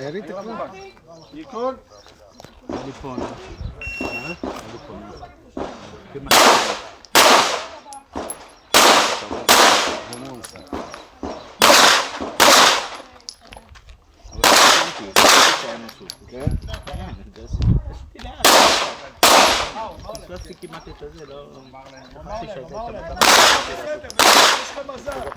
ירית כבר? يكون تليفون ها تليفون كما بس كي ما تتزل יש לך מזל.